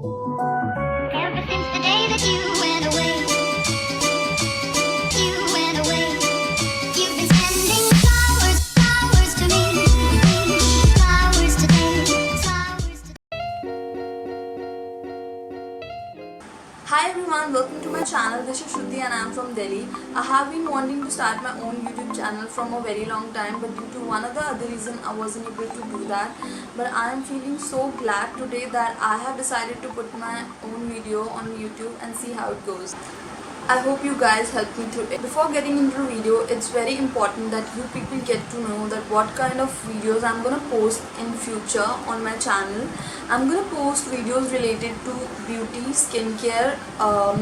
Ever since the day that you went away, you've been sending flowers, flowers to me, flowers today, flowers today. Hi everyone, welcome to my channel. This is Shruti and I am from Delhi. I have been wanting to start my own YouTube channel from a very long time, but due to one or the other reason I wasn't able to do that. But I am feeling so glad today that I have decided to put my own video on YouTube and see how it goes. I hope you guys help me through it. Before getting into the video, it's very important that you people get to know that what kind of videos I'm gonna post in future on my channel. I'm gonna post videos related to beauty, skincare,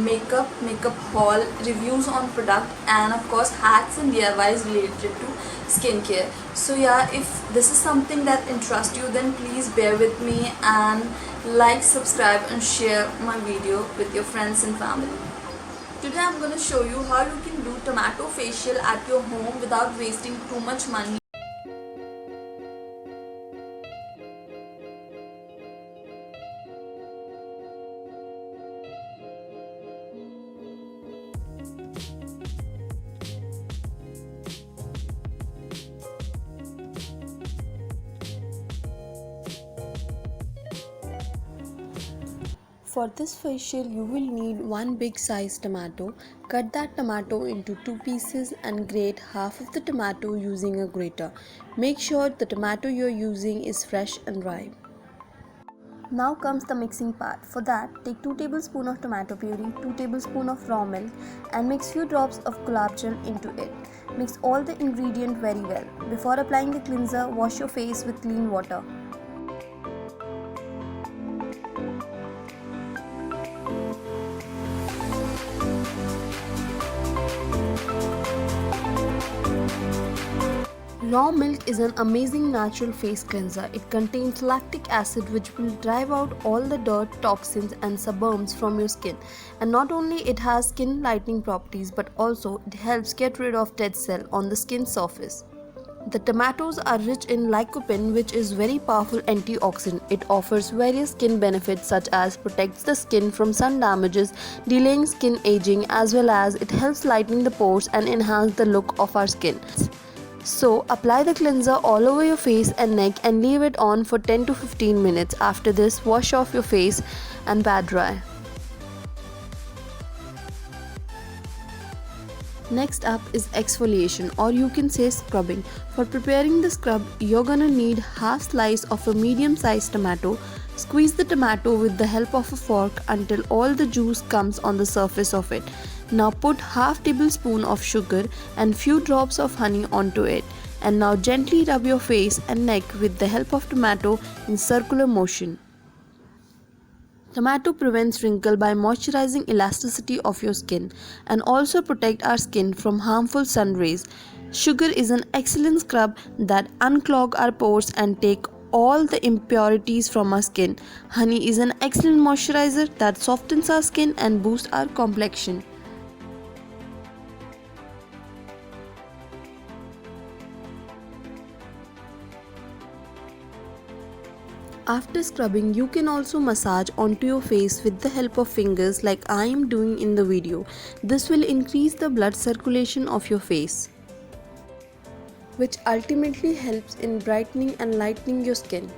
makeup haul, reviews on product, and of course hacks and DIYs related to skincare. So yeah, if this is something that interests you, then please bear with me and like, subscribe and share my video with your friends and family. Today I'm going to show you how you can do tomato facial at your home without wasting too much money. For this facial, you will need one big size tomato. Cut that tomato into 2 pieces and grate half of the tomato using a grater. Make sure the tomato you're using is fresh and ripe. Now comes the mixing part. For that, take 2 tablespoons of tomato puree, 2 tablespoons of raw milk and mix few drops of gulab jal into it. Mix all the ingredients very well. Before applying the cleanser, wash your face with clean water. Raw milk is an amazing natural face cleanser. It contains lactic acid which will drive out all the dirt, toxins and sebums from your skin. And not only it has skin lightening properties, but also it helps get rid of dead cell on the skin surface. The tomatoes are rich in lycopene, which is very powerful antioxidant. It offers various skin benefits such as protects the skin from sun damages, delaying skin aging, as well as it helps lighten the pores and enhance the look of our skin. So apply the cleanser all over your face and neck and leave it on for 10 to 15 minutes. After this, wash off your face and pat dry. Next up is exfoliation, or you can say scrubbing. For preparing the scrub, you're gonna need half slice of a medium sized tomato. Squeeze the tomato with the help of a fork until all the juice comes on the surface of it. Now put half tablespoon of sugar and few drops of honey onto it. And now gently rub your face and neck with the help of tomato in circular motion. Tomato prevents wrinkle by moisturizing elasticity of your skin and also protect our skin from harmful sun rays. Sugar is an excellent scrub that unclog our pores and take all the impurities from our skin. Honey is an excellent moisturizer that softens our skin and boosts our complexion. After scrubbing, you can also massage onto your face with the help of fingers like I am doing in the video. This will increase the blood circulation of your face, which ultimately helps in brightening and lightening your skin.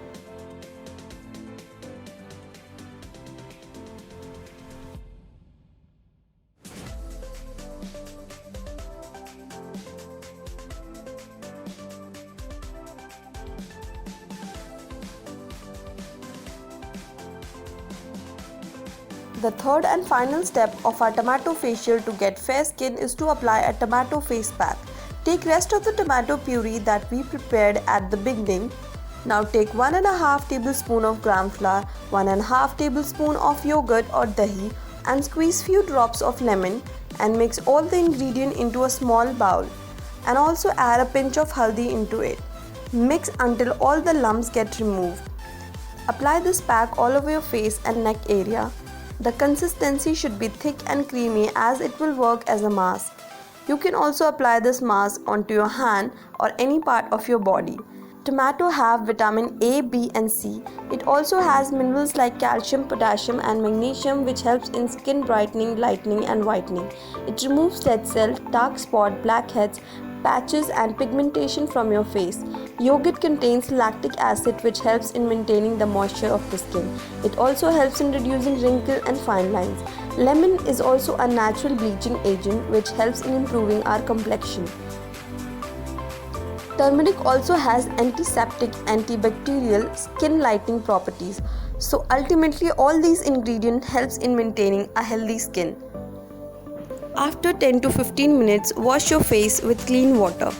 The third and final step of our tomato facial to get fair skin is to apply a tomato face pack. Take rest of the tomato puree that we prepared at the beginning. Now take 1.5 tablespoon of gram flour, 1.5 tablespoon of yogurt or dahi and squeeze few drops of lemon and mix all the ingredient into a small bowl and also add a pinch of haldi into it. Mix until all the lumps get removed. Apply this pack all over your face and neck area. The consistency should be thick and creamy as it will work as a mask. You can also apply this mask onto your hand or any part of your body. Tomato have vitamin A, B and C. It also has minerals like calcium, potassium and magnesium which helps in skin brightening, lightening and whitening. It removes dead cells, dark spot, blackheads, patches and pigmentation from your face. Yogurt contains lactic acid which helps in maintaining the moisture of the skin. It also helps in reducing wrinkle and fine lines. Lemon is also a natural bleaching agent which helps in improving our complexion. Turmeric also has antiseptic, antibacterial, skin lightening properties. So ultimately all these ingredients helps in maintaining a healthy skin. After 10 to 15 minutes, wash your face with clean water.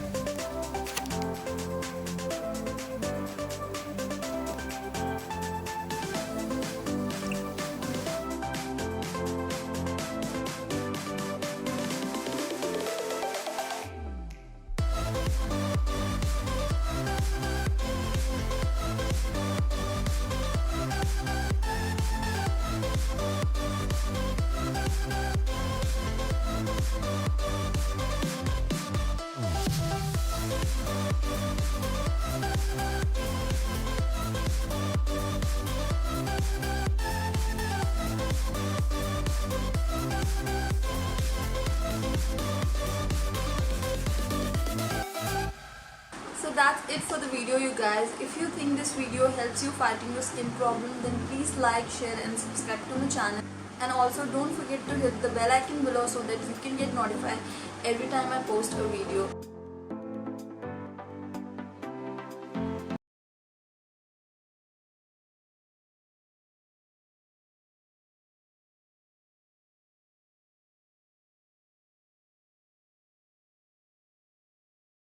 So that's it for the video, you guys. If you think this video helps you fighting your skin problem, then please like, share and subscribe to my channel. And also don't forget to hit the bell icon below so that you can get notified every time I post a video.